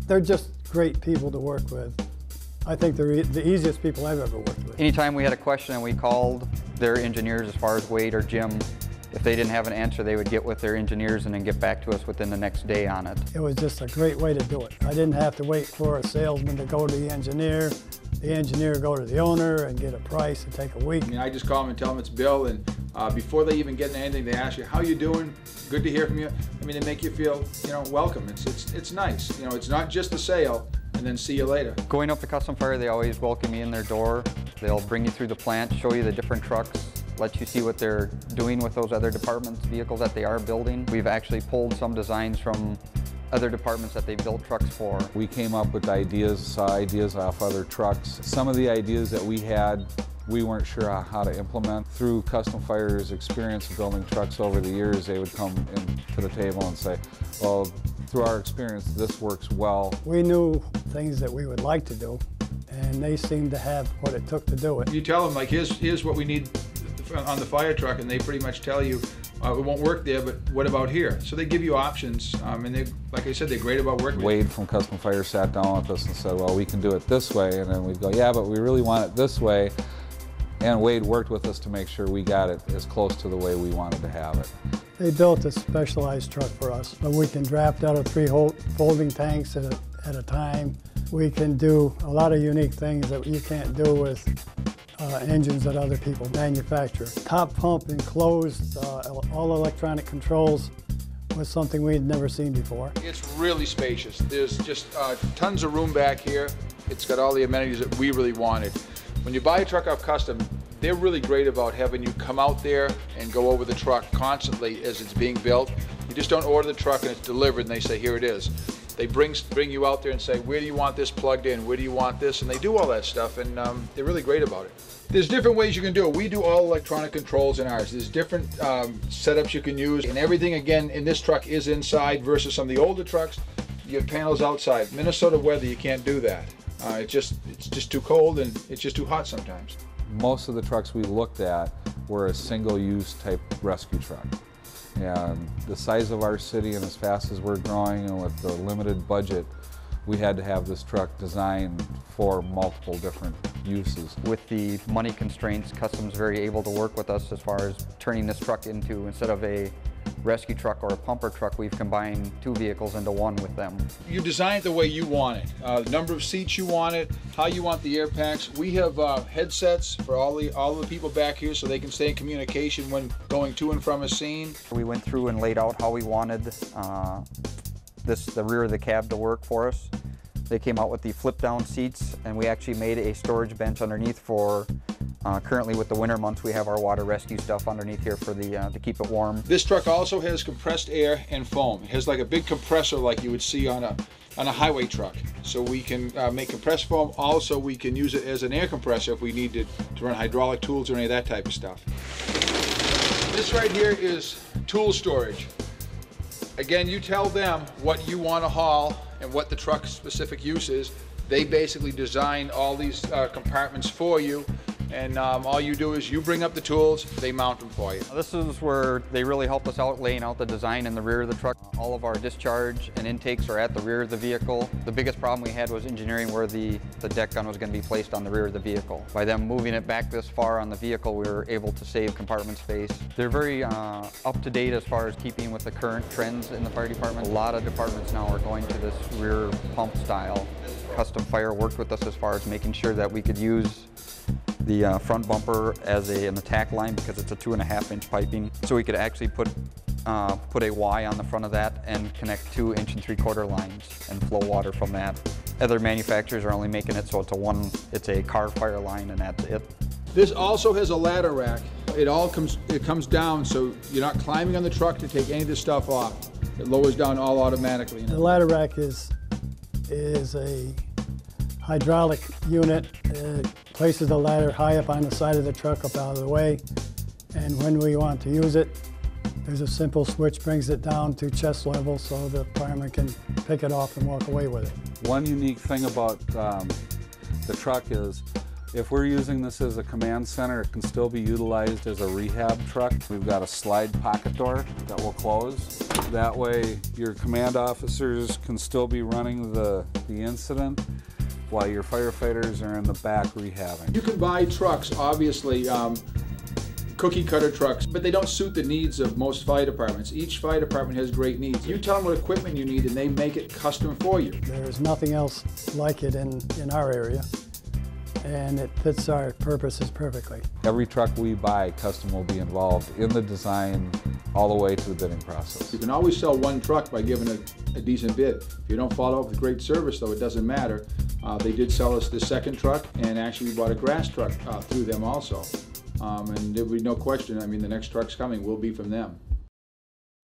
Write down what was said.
They're just great people to work with. I think they're the easiest people I've ever worked with. Anytime we had a question and we called their engineers, as far as Wade or Jim, if they didn't have an answer, they would get with their engineers and then get back to us within the next day on it. It was just a great way to do it. I didn't have to wait for a salesman to go to the engineer go to the owner and get a price and take a week. I mean, I just call them and tell them it's Bill, and before they even get into anything, they ask you, how you doing? Good to hear from you. I mean, they make you feel, welcome. It's nice. It's not just a sale and then see you later. Going up to CustomFIRE, they always welcome you in their door. They'll bring you through the plant, show you the different trucks, let you see what they're doing with those other departments' vehicles that they are building. We've actually pulled some designs from other departments that they built trucks for. We came up with ideas off other trucks. Some of the ideas that we had, we weren't sure how to implement. Through CustomFIRE's experience of building trucks over the years, they would come to the table and say, well, through our experience, this works well. We knew things that we would like to do, and they seemed to have what it took to do it. You tell them, like, here's what we need on the fire truck, and they pretty much tell you, it won't work there, but what about here? So they give you options, and they, like I said, they're great about working with you. Wade from CustomFIRE sat down with us and said, well, we can do it this way, and then we'd go, yeah, but we really want it this way. And Wade worked with us to make sure we got it as close to the way we wanted to have it. They built a specialized truck for us, but we can draft out of 3 folding tanks at a time. We can do a lot of unique things that you can't do with engines that other people manufacture. Top pump enclosed, all electronic controls was something we had never seen before. It's really spacious. There's just tons of room back here. It's got all the amenities that we really wanted. When you buy a truck off Custom, they're really great about having you come out there and go over the truck constantly as it's being built. You just don't order the truck and it's delivered and they say, here it is. They bring you out there and say, where do you want this plugged in? Where do you want this? And they do all that stuff, and they're really great about it. There's different ways you can do it. We do all electronic controls in ours. There's different setups you can use, and everything, again, in this truck is inside versus some of the older trucks. You have panels outside. Minnesota weather, you can't do that. It's just too cold, and it's just too hot sometimes. Most of the trucks we looked at were a single-use type rescue truck. And the size of our city, and as fast as we're growing, and with the limited budget, we had to have this truck designed for multiple different uses. With the money constraints, Custom's very able to work with us as far as turning this truck into, instead of a rescue truck or a pumper truck, we've combined 2 vehicles into one with them. You design it the way you want it. The number of seats you want it, how you want the air packs. We have headsets for all the people back here so they can stay in communication when going to and from a scene. We went through and laid out how we wanted the rear of the cab to work for us. They came out with the flip down seats, and we actually made a storage bench underneath for currently with the winter months. We have our water rescue stuff underneath here for to keep it warm. This truck also has compressed air and foam. It has like a big compressor like you would see on a highway truck. So we can make compressed foam. Also, we can use it as an air compressor if we need to run hydraulic tools or any of that type of stuff. This right here is tool storage. Again, you tell them what you want to haul and what the truck's specific use is. They basically design all these compartments for you, and all you do is you bring up the tools, they mount them for you. This is where they really helped us out, laying out the design in the rear of the truck. All of our discharge and intakes are at the rear of the vehicle. The biggest problem we had was engineering where the deck gun was going to be placed on the rear of the vehicle. By them moving it back this far on the vehicle, we were able to save compartment space. They're very up to date as far as keeping with the current trends in the fire department. A lot of departments now are going to this rear pump style. CustomFIRE worked with us as far as making sure that we could use the front bumper as an attack line because it's a 2.5-inch piping. So we could actually put a Y on the front of that and connect 2 1 3/4 lines and flow water from that. Other manufacturers are only making it so it's a car fire line, and that's it. This also has a ladder rack. It comes down, so you're not climbing on the truck to take any of this stuff off. It lowers down all automatically. The ladder rack is a hydraulic unit. It places the ladder high up on the side of the truck, up out of the way, and when we want to use it, there's a simple switch, brings it down to chest level so the fireman can pick it off and walk away with it. One unique thing about the truck is If we're using this as a command center, it can still be utilized as a rehab truck. We've got a slide pocket door that will close. That way your command officers can still be running the incident while your firefighters are in the back rehabbing. You can buy trucks, obviously, cookie cutter trucks, but they don't suit the needs of most fire departments. Each fire department has great needs. You tell them what equipment you need and they make it custom for you. There's nothing else like it in our area, and it fits our purposes perfectly. Every truck we buy, Custom will be involved in the design all the way to the bidding process. You can always sell one truck by giving a decent bid. If you don't follow up with great service, though, it doesn't matter. They did sell us the second truck, and actually we bought a grass truck through them also. And there will be no question, I mean, the next truck's coming will be from them.